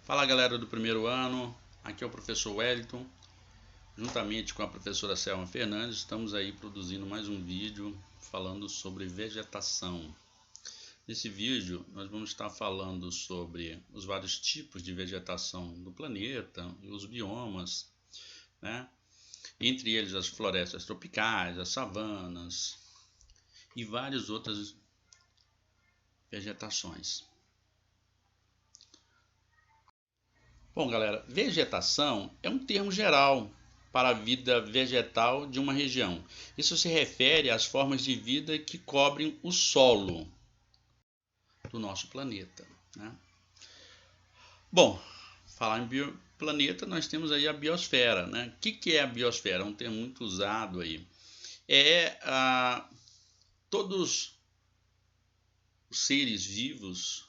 Fala galera do primeiro ano, aqui é o professor Wellington, juntamente com a professora Selma Fernandes, estamos aí produzindo mais um vídeo falando sobre vegetação. Nesse vídeo nós vamos estar falando sobre os vários tipos de vegetação do planeta e os biomas, né? Entre eles as florestas tropicais, as savanas e várias outras vegetações. Bom, galera, vegetação é um termo geral para a vida vegetal de uma região. Isso se refere às formas de vida que cobrem o solo do nosso planeta, né? Bom, falar em planeta, nós temos aí a biosfera, né? O que é a biosfera? É um termo muito usado aí. Todos os seres vivos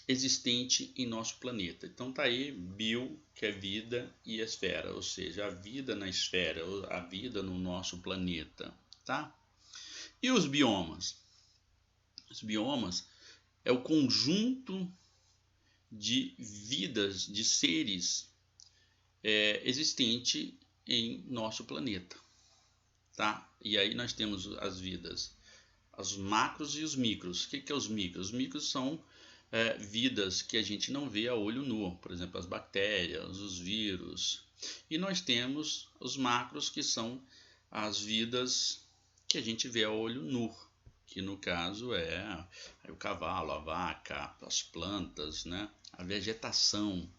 existente em nosso planeta. Então tá aí bio, que é vida, e esfera, ou seja, a vida na esfera, a vida no nosso planeta, tá? E os biomas? Os biomas é o conjunto de vidas, de seres existente em nosso planeta, tá? E aí nós temos as vidas, os macros e os micros. O que é os micros? Os micros são vidas que a gente não vê a olho nu, por exemplo, as bactérias, os vírus. E nós temos os macros, que são as vidas que a gente vê a olho nu, que no caso é o cavalo, a vaca, as plantas, né? A vegetação.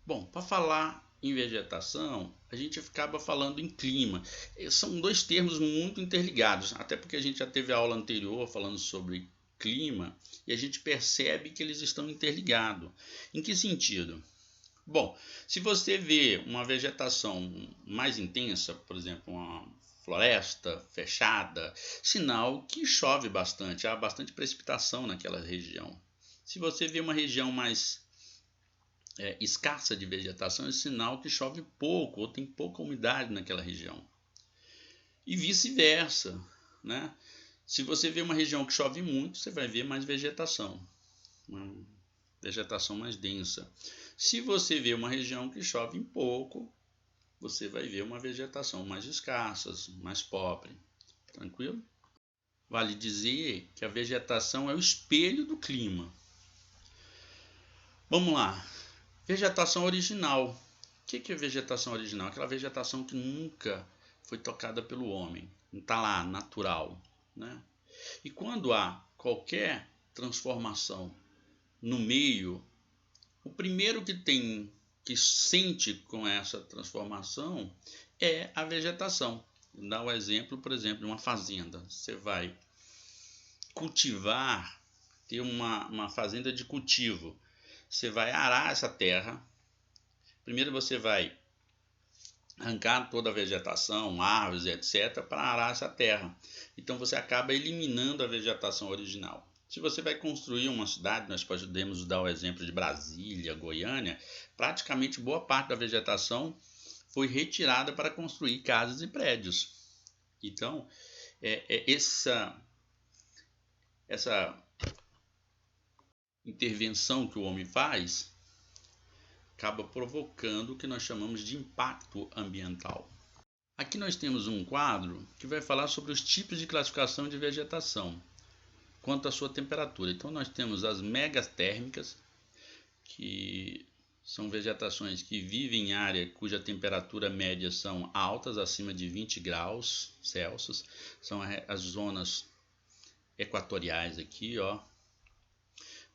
Bom, para falar em vegetação, a gente acaba falando em clima. São dois termos muito interligados, até porque a gente já teve a aula anterior falando sobre clima e a gente percebe que eles estão interligados. Em que sentido? Bom, se você vê uma vegetação mais intensa, por exemplo, uma floresta fechada, sinal que chove bastante, há bastante precipitação naquela região. Se você vê uma região mais escassa de vegetação, é sinal que chove pouco ou tem pouca umidade naquela região. E vice-versa, né? Se você vê uma região que chove muito, você vai ver mais vegetação, uma vegetação mais densa. Se você vê uma região que chove pouco, você vai ver uma vegetação mais escassa, mais pobre. Tranquilo? Vale dizer que a vegetação é o espelho do clima. Vamos lá. Vegetação original. O que é vegetação original? Aquela vegetação que nunca foi tocada pelo homem. Não está lá, natural, né? E quando há qualquer transformação no meio, o primeiro que sente com essa transformação é a vegetação. Vou dar o exemplo, por exemplo, de uma fazenda. Você vai cultivar, ter uma fazenda de cultivo. Você vai arar essa terra. Primeiro você vai arrancar toda a vegetação, árvores, etc., para arar essa terra. Então você acaba eliminando a vegetação original. Se você vai construir uma cidade, nós podemos dar o exemplo de Brasília, Goiânia, praticamente boa parte da vegetação foi retirada para construir casas e prédios. Então, essa intervenção que o homem faz acaba provocando o que nós chamamos de impacto ambiental. Aqui nós temos um quadro que vai falar sobre os tipos de classificação de vegetação quanto à sua temperatura. Então nós temos as megatérmicas, que são vegetações que vivem em área cuja temperatura média são altas, acima de 20 graus Celsius. São as zonas equatoriais aqui, ó.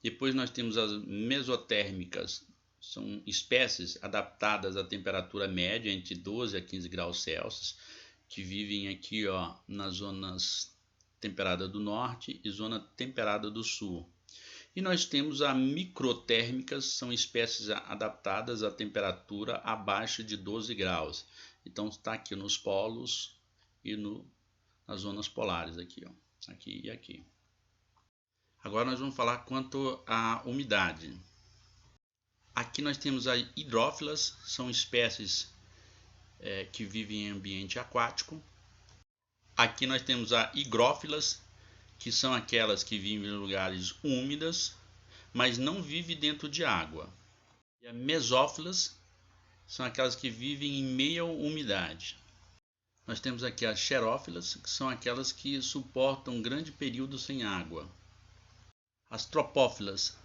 Depois nós temos as mesotérmicas. São espécies adaptadas à temperatura média entre 12 a 15 graus Celsius, que vivem aqui, ó, nas zonas temperada do norte e zona temperada do sul. E nós temos as microtérmicas, são espécies adaptadas à temperatura abaixo de 12 graus. Então está aqui nos polos e nas zonas polares aqui, ó, aqui e aqui. Agora nós vamos falar quanto à umidade. Aqui nós temos as hidrófilas, são espécies que vivem em ambiente aquático. Aqui nós temos as higrófilas, que são aquelas que vivem em lugares úmidos. mas não vive dentro de água. E as mesófilas são aquelas que vivem em meia umidade. Nós temos aqui as xerófilas, que são aquelas que suportam um grande período sem água. As tropófilas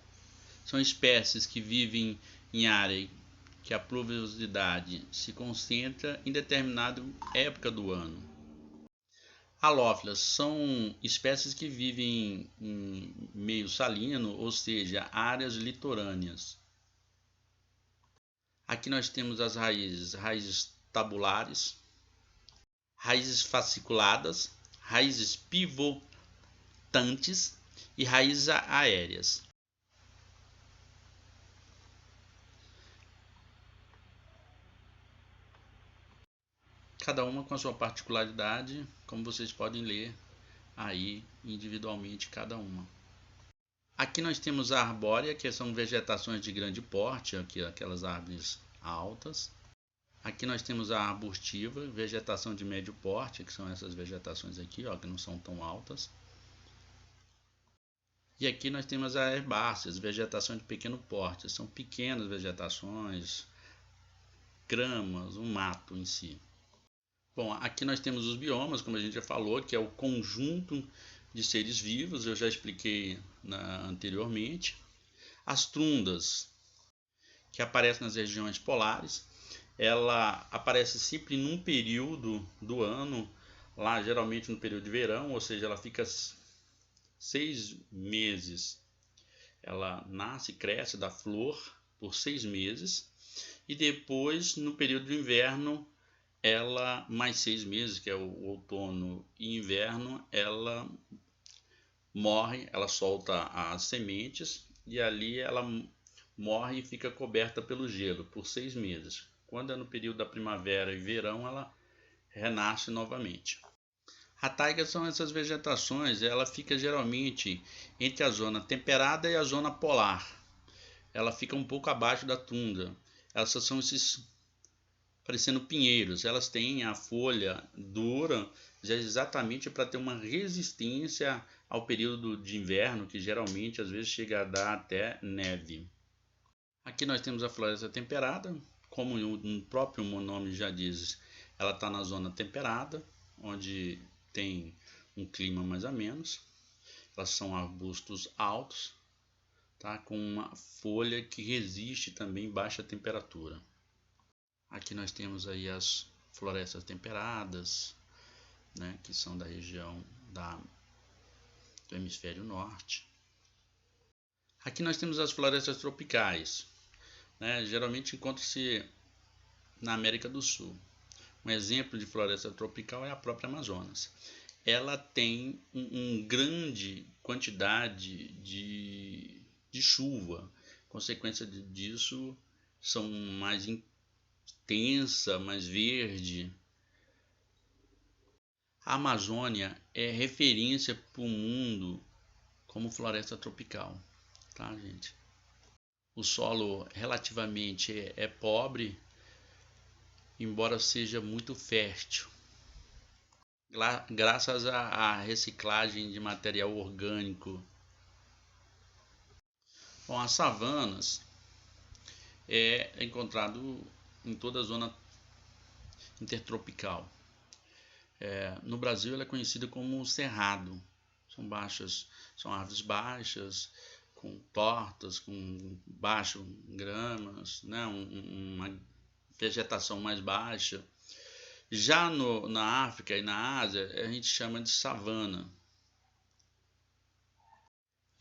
são espécies que vivem em área que a pluviosidade se concentra em determinada época do ano. Halófilas são espécies que vivem em meio salino, ou seja, áreas litorâneas. Aqui nós temos as raízes tabulares, raízes fasciculadas, raízes pivotantes e raízes aéreas. Cada uma com a sua particularidade, como vocês podem ler aí individualmente cada uma. Aqui nós temos a arbórea, que são vegetações de grande porte, aqui aquelas árvores altas. Aqui nós temos a arbustiva, vegetação de médio porte, que são essas vegetações aqui, ó, que não são tão altas. E aqui nós temos as herbáceas, vegetação de pequeno porte, são pequenas vegetações, gramas, um mato em si. Bom, aqui nós temos os biomas, como a gente já falou, que é o conjunto de seres vivos, eu já expliquei anteriormente. As tundas, que aparecem nas regiões polares, ela aparece sempre num período do ano, lá geralmente no período de verão, ou seja, ela fica 6 meses. Ela nasce, cresce, dá flor por 6 meses, e depois no período de inverno, ela mais 6 meses, que é o outono e inverno, ela morre, ela solta as sementes e ali ela morre e fica coberta pelo gelo por 6 meses. Quando é no período da primavera e verão, ela renasce novamente. A taiga são essas vegetações, ela fica geralmente entre a zona temperada e a zona polar. Ela fica um pouco abaixo da tundra. Essas são esses parecendo pinheiros, elas têm a folha dura já exatamente para ter uma resistência ao período de inverno, que geralmente às vezes chega a dar até neve. Aqui nós temos a floresta temperada, como o próprio nome já diz, ela está na zona temperada, onde tem um clima mais ou menos. Elas são arbustos altos, tá? Com uma folha que resiste também a baixa temperatura. Aqui nós temos aí as florestas temperadas, né, que são da região do hemisfério norte. Aqui nós temos as florestas tropicais, né, geralmente encontra-se na América do Sul. Um exemplo de floresta tropical é a própria Amazonas. Ela tem uma grande quantidade de chuva, consequência disso são mais intensa, mais verde. A Amazônia é referência para o mundo como floresta tropical, tá, gente? O solo relativamente é pobre, embora seja muito fértil, graças à reciclagem de material orgânico. Bom, as savanas é encontrado em toda a zona intertropical. No Brasil ela é conhecida como cerrado. São árvores baixas, com tortas, com baixo gramas, né? Uma vegetação mais baixa. Já na África e na Ásia a gente chama de savana.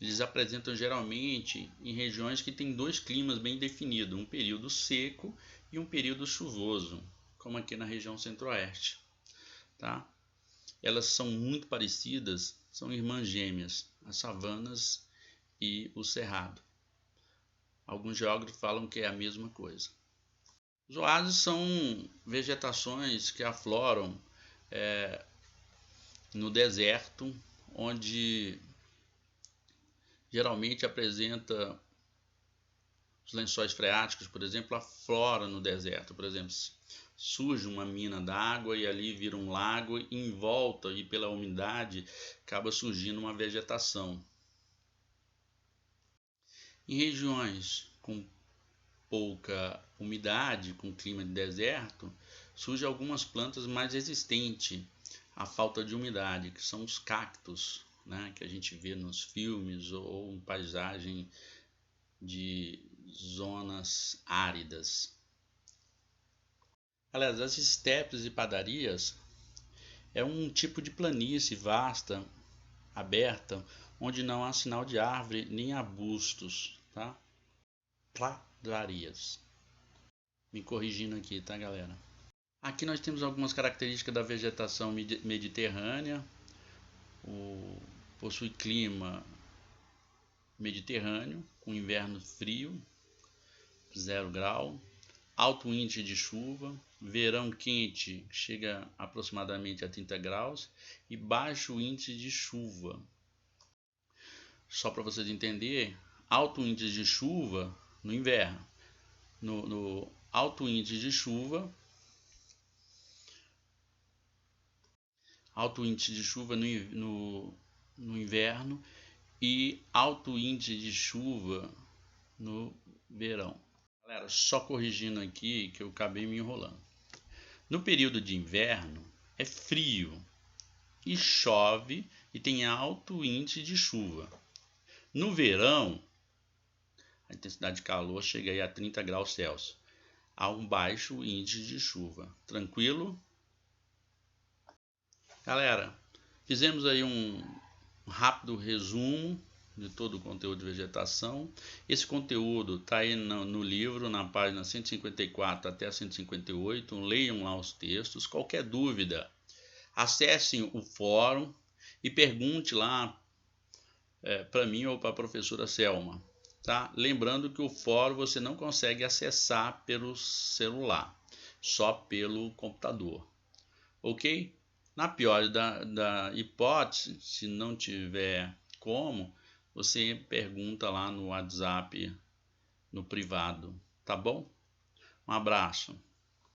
Eles apresentam geralmente em regiões que têm 2 climas bem definidos, um período seco e um período chuvoso, como aqui na região centro-oeste. Tá? Elas são muito parecidas, são irmãs gêmeas, as savanas e o cerrado. Alguns geógrafos falam que é a mesma coisa. Os oásis são vegetações que afloram no deserto, onde geralmente apresenta os lençóis freáticos, por exemplo, aflora no deserto. Por exemplo, surge uma mina d'água e ali vira um lago e em volta e pela umidade acaba surgindo uma vegetação. Em regiões com pouca umidade, com clima de deserto, surgem algumas plantas mais resistentes à falta de umidade, que são os cactos, né, que a gente vê nos filmes ou em paisagem de zonas áridas. Aliás, as estepes e padarias é um tipo de planície vasta, aberta, onde não há sinal de árvore nem arbustos, tá? Pradarias. Me corrigindo aqui, tá, galera? Aqui nós temos algumas características da vegetação mediterrânea. Possui clima mediterrâneo, com inverno frio, 0 grau, alto índice de chuva, verão quente, chega aproximadamente a 30 graus, e baixo índice de chuva. Só para vocês entenderem, alto índice de chuva no inverno. No alto índice de chuva, no inverno e alto índice de chuva no verão. Galera, só corrigindo aqui que eu acabei me enrolando. No período de inverno é frio e chove e tem alto índice de chuva. No verão, a intensidade de calor chega aí a 30 graus Celsius. Há um baixo índice de chuva. Tranquilo? Galera, fizemos aí um rápido resumo de todo o conteúdo de vegetação. Esse conteúdo está aí no livro, na página 154 até 158. Leiam lá os textos. Qualquer dúvida, acessem o fórum e pergunte lá para mim ou para a professora Selma. Tá? Lembrando que o fórum você não consegue acessar pelo celular, só pelo computador. Ok? Na pior da hipótese, se não tiver como, você pergunta lá no WhatsApp, no privado. Tá bom? Um abraço.